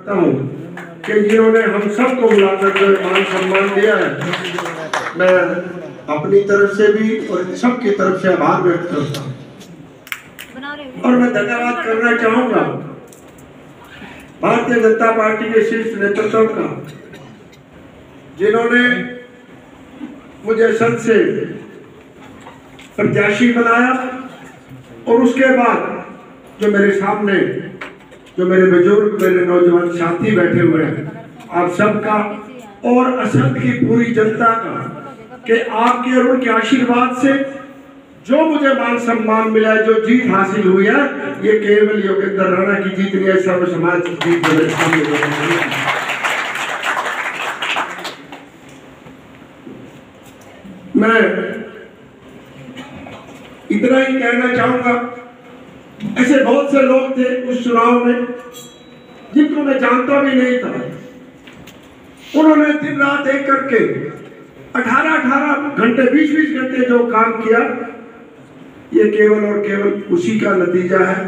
हूँ कि जिन्होंने हम सबको बुलाकर जो मान सम्मान दिया है, मैं अपनी तरफ से भी और सबकी तरफ से आभार व्यक्त करता हूँ। और मैं धन्यवाद करना चाहूँगा भारतीय जनता पार्टी के शीर्ष नेतृत्व का, जिन्होंने मुझे संसद से प्रत्याशी बनाया और उसके बाद जो मेरे सामने जो मेरे बुजुर्ग, मेरे नौजवान साथी बैठे हुए हैं, आप सबका और असंध की पूरी जनता का कि आपके और उनके आशीर्वाद से जो मुझे मान सम्मान मिला है, जो जीत हासिल हुई है, ये केवल योगेंद्र राणा की जीत नहीं है, सर्व समाज की जीत मेरे सामने। मैं इतना ही कहना चाहूंगा, ऐसे बहुत से लोग थे उस चुनाव में जिनको मैं जानता भी नहीं था। उन्होंने दिन रात एक करके 18-18 घंटे 20-20 घंटे जो काम किया, ये केवल और केवल उसी का नतीजा है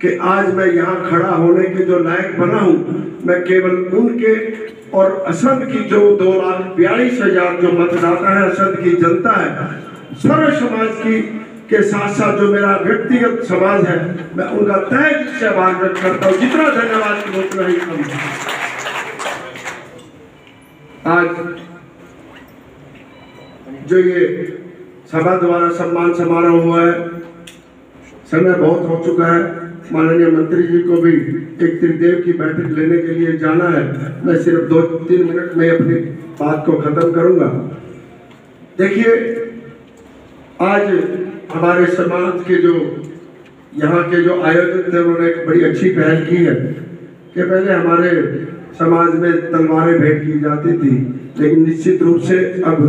कि आज मैं यहाँ खड़ा होने के जो लायक बना हूँ। मैं केवल उनके और असंध की जो 2,42,000 जो मतदाता है, असंध की जनता है, सर्व समाज की के साथ साथ जो मेरा व्यक्तिगत समाज है, मैं उनका तहे दिल से आभार व्यक्त करता हूँ। जितना धन्यवाद की उतना ही कम है। आज जो ये सभा द्वारा सम्मान समारोह हुआ है, समय बहुत हो चुका है। माननीय मंत्री जी को भी एक त्रिदेव की बैठक लेने के लिए जाना है। मैं सिर्फ 2-3 मिनट में अपनी बात को खत्म करूंगा। देखिए, आज हमारे समाज के जो यहाँ के जो आयोजक थे, उन्होंने एक बड़ी अच्छी पहल की है कि पहले हमारे समाज में तलवारें भेंट की जाती थी, लेकिन निश्चित रूप से अब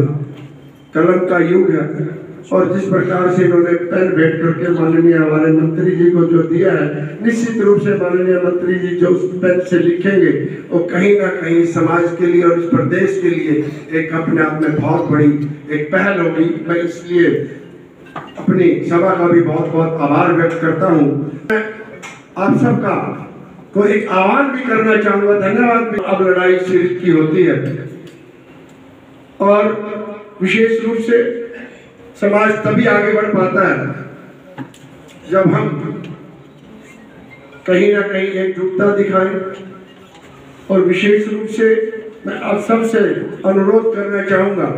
कलम का युग है। और जिस प्रकार से इन्होंने पेन भेंट करके माननीय हमारे मंत्री जी को जो दिया है, निश्चित रूप से माननीय मंत्री जी जो उस पेन से लिखेंगे, वो कहीं ना कहीं समाज के लिए और इस प्रदेश के लिए एक अपने आप में बहुत बड़ी एक पहल होगी। मैं इसलिए अपनी सभा का भी बहुत बहुत आभार व्यक्त करता हूँ। मैं आप सबका को एक आह्वान भी करना चाहूँगा, धन्यवाद भी। अब लड़ाई सिर्फ की होती है और विशेष रूप से समाज तभी आगे बढ़ पाता है जब हम कहीं ना कहीं एकजुटता दिखाएं। और विशेष रूप से मैं आप सबसे अनुरोध करना चाहूँगा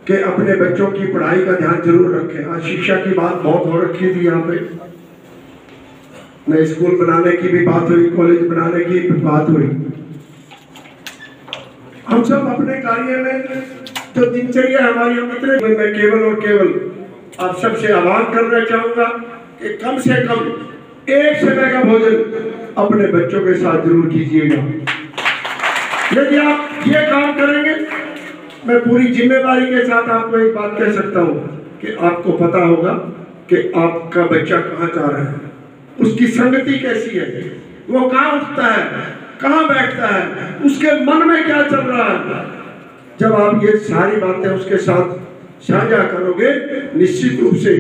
कि अपने बच्चों की पढ़ाई का ध्यान जरूर रखें। आज शिक्षा की बात बहुत हो रखी थी यहाँ पे, नए स्कूल बनाने की भी बात हुई, कॉलेज बनाने की भी बात हुई। हम सब अपने कार्य में जो दिनचर्या हमारी मैं केवल और केवल आप सबसे आह्वान करना चाहूंगा कि कम से कम एक समय का भोजन अपने बच्चों के साथ जरूर कीजिएगा। यदि आप ये काम करेंगे, मैं पूरी जिम्मेदारी के साथ आपको एक बात कह सकता हूँ कि आपको पता होगा कि आपका बच्चा कहाँ जा रहा है, उसकी संगति कैसी है, वो कहाँ उठता है, कहाँ बैठता है, उसके मन में क्या चल रहा है। जब आप ये सारी बातें उसके साथ साझा करोगे, निश्चित रूप से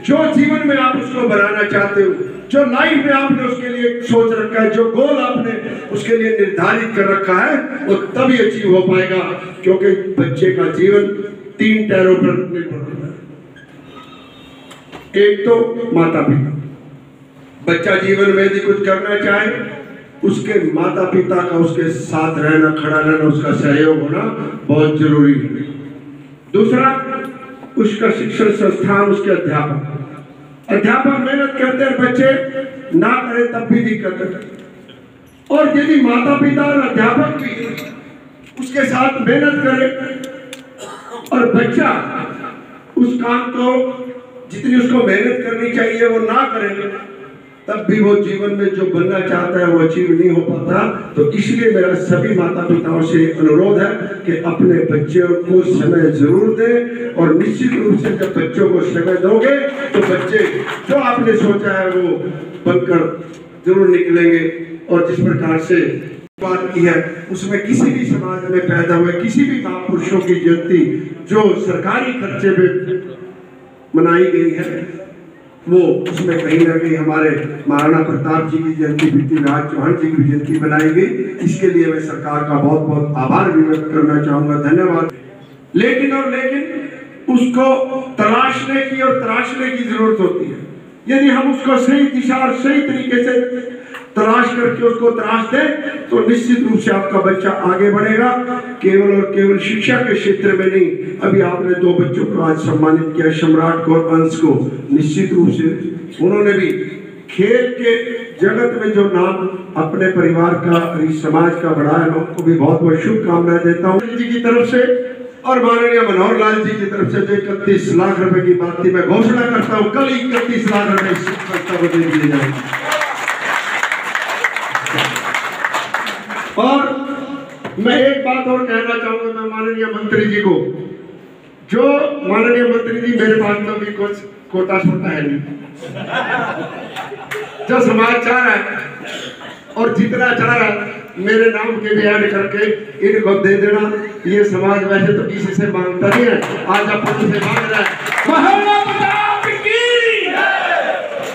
जो जीवन में आप उसको बनाना चाहते हो, जो लाइफ में आपने उसके लिए सोच रखा है, जो गोल आपने उसके लिए निर्धारित कर रखा है, वो तभी अचीव हो पाएगा। क्योंकि बच्चे का जीवन 3 टैरों पर निर्भर होता है। एक तो माता पिता, बच्चा जीवन में यदि कुछ करना चाहे, उसके माता पिता का उसके साथ रहना, खड़ा रहना, उसका सहयोग होना बहुत जरूरी है। दूसरा, उसका शिक्षण संस्थान, उसके अध्यापक मेहनत करते हैं, बच्चे ना करें तब भी दिक्कत है। और यदि माता पिता और अध्यापक भी उसके साथ मेहनत करें और बच्चा उस काम को जितनी उसको मेहनत करनी चाहिए वो ना करें, तब भी वो जीवन में जो बनना चाहता है वो अचीव नहीं हो पाता। तो इसलिए मेरा सभी माता पिताओं से अनुरोध है कि अपने बच्चों को समय जरूर दें। और निश्चित रूप से जब बच्चों को समय दोगे तो बच्चे जो आपने सोचा है वो बनकर जरूर निकलेंगे। और जिस प्रकार से बात की है, उसमें किसी भी समाज में पैदा हुए किसी भी महापुरुषों की जयंती जो सरकारी खर्चे पे मनाई गई है, वो उसमें कहीं ना कहीं हमारे महाराणा प्रताप जी की जयंती, पृथ्वीराज चौहान जी की जयंती बनाई गई। इसके लिए मैं सरकार का बहुत बहुत आभार भी व्यक्त करना चाहूंगा, धन्यवाद। लेकिन उसको तलाशने की और तराशने की जरूरत होती है। यदि हम उसको सही दिशा और सही तरीके से तलाश करके उसको तराश दें तो निश्चित रूप से आपका बच्चा आगे बढ़ेगा, केवल और केवल शिक्षा के क्षेत्र में नहीं। अभी आपने 2 बच्चों को आज सम्मानित किया, सम्राट को और अंश को। निश्चित रूप से उन्होंने भी खेल के जगत में जो नाम अपने परिवार का और इस समाज का बढ़ाया, मैं उनको भी बहुत बहुत शुभकामनाएं देता हूँ जी की तरफ से और माननीय मनोहर लाल जी की तरफ से। जो 31 लाख रुपए की बात थी, मैं घोषणा करता हूँ कल 31 लाख रुपए इस संस्था को दे दिए जाएंगे। और मैं एक बात और कहना चाहूंगा मैं माननीय मंत्री जी को, जो माननीय मंत्री जी मेरे पास तो भी कुछ कोटा छोटा है नहीं, जो समाज चाह रहा है और जितना चाह रहा है मेरे नाम के भी ऐड करके इनको दे देना। ये समाज वैसे तो किसी से मांगता नहीं है, आज अपन से मांग रहा है,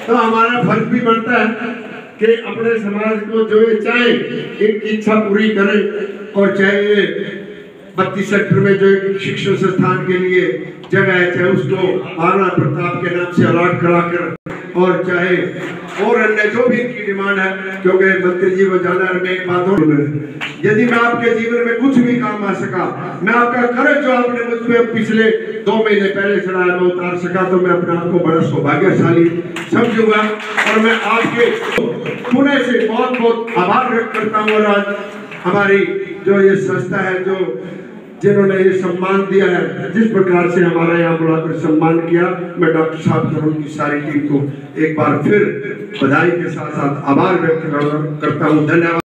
तो हमारा फर्ज भी बनता है कि अपने समाज को जो ये चाहे इनकी इच्छा पूरी करें। और चाहे ये 32 सेक्टर में जो शिक्षण संस्थान के लिए जगह है, चाहे उसको महाराणा प्रताप के नाम से अलॉट कराकर, और चाहे और अन्य जो भी इनकी डिमांड है, क्योंकि मंत्री जी को जाना है। मैं एक बात और, यदि मैं आपके जीवन में कुछ भी काम आ सका, मैं आपका कर्ज जो आपने मुझ पे पिछले 2 महीने पहले चढ़ाया मैं उतार सका, तो मैं अपने आप को बड़ा सौभाग्यशाली समझूंगा। और मैं आपके पुणे से बहुत बहुत आभार व्यक्त करता हूँ। और आज हमारी जो ये संस्था है, जो जिन्होंने ये सम्मान दिया है, जिस प्रकार से हमारा यहाँ बुलाकर सम्मान किया, मैं डॉक्टर साहब की उनकी सारी टीम को एक बार फिर बधाई के साथ साथ आभार व्यक्त करता हूँ। धन्यवाद।